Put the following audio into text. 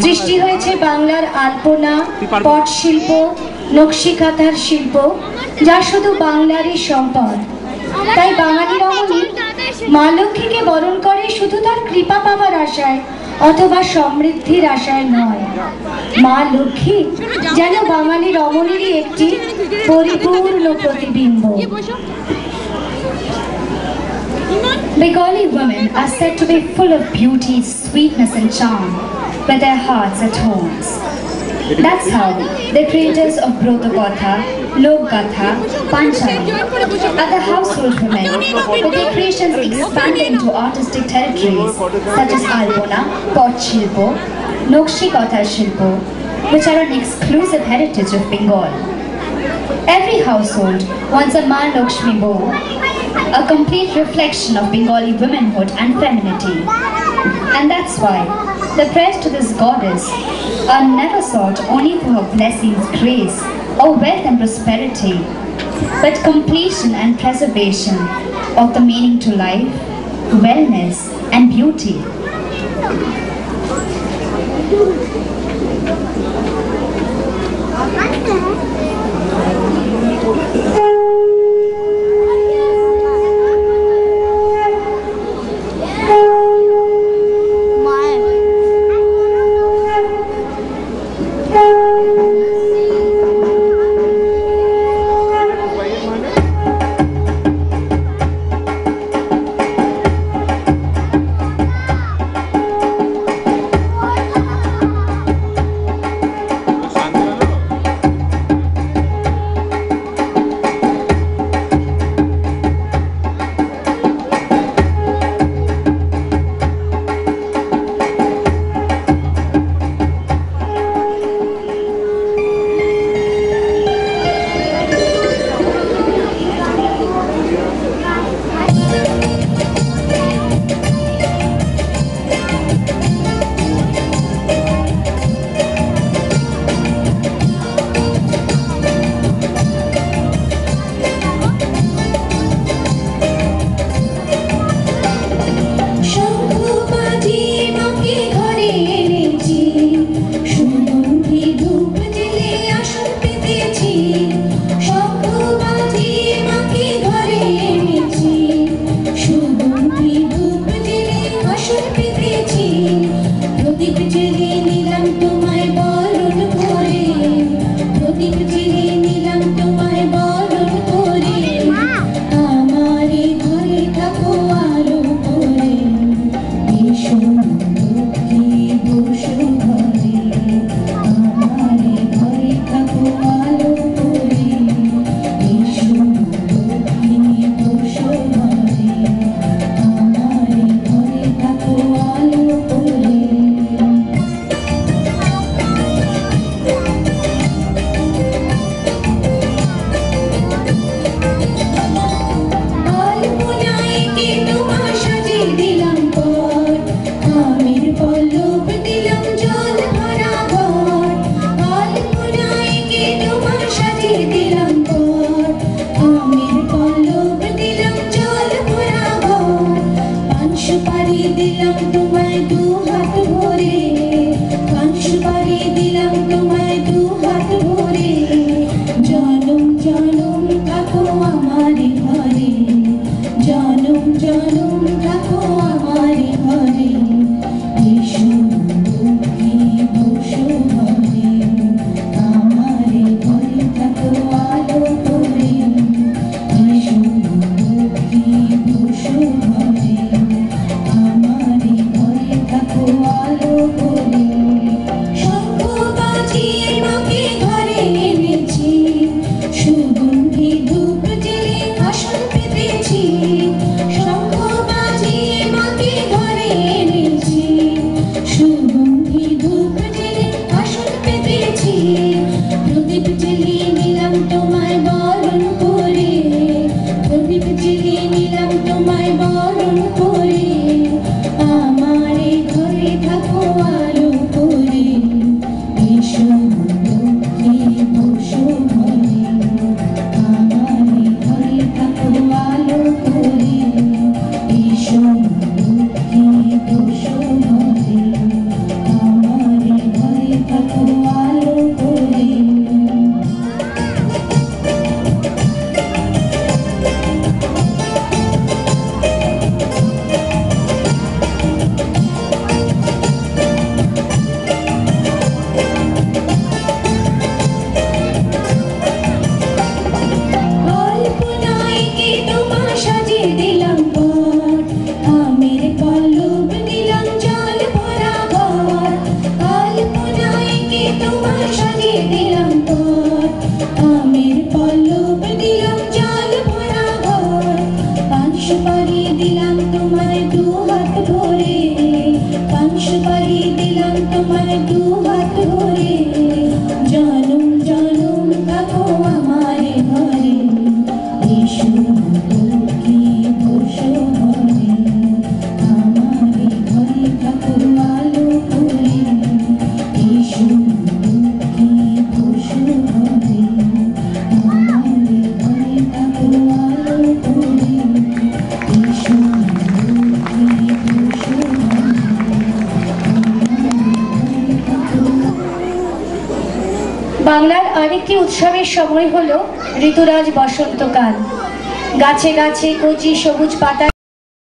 সৃষ্টি হয়েছে বাংলার আলপনা, পট শিল্প, নকশি কাঁথার শিল্প, যা শুধু বাংলারই সম্পদ। তাই বাঙালি রমণী মা লক্ষ্মীকে বরণ করে শুধু তার কৃপা পাওয়ার আশায় অথবা সমৃদ্ধির আশায় নয়। মা লক্ষ্মী যেন বাঙালি রমণীরই একটি পরিপূর্ণ প্রতিবিম্ব। Bengali women are said to be full of beauty, sweetness and charm, with their hearts at homes. That's how the creators of Brotakatha, Lokgatha, Panchali are the household women, with their creations expanding to artistic territories such as Alpona, Pot Shilpo, Nokshi Katha Shilpo, which are an exclusive heritage of Bengal. Every household wants a Ma Lakshmi bowl, a complete reflection of Bengali womanhood and femininity. And that's why the prayers to this goddess are never sought only for her blessings, grace, or wealth and prosperity, but completion and preservation of the meaning to life, wellness, and beauty. আরেকটি উৎসবের সময় হলো ঋতুরাজ বসন্তকাল। গাছে গাছে কচি সবুজ পাতা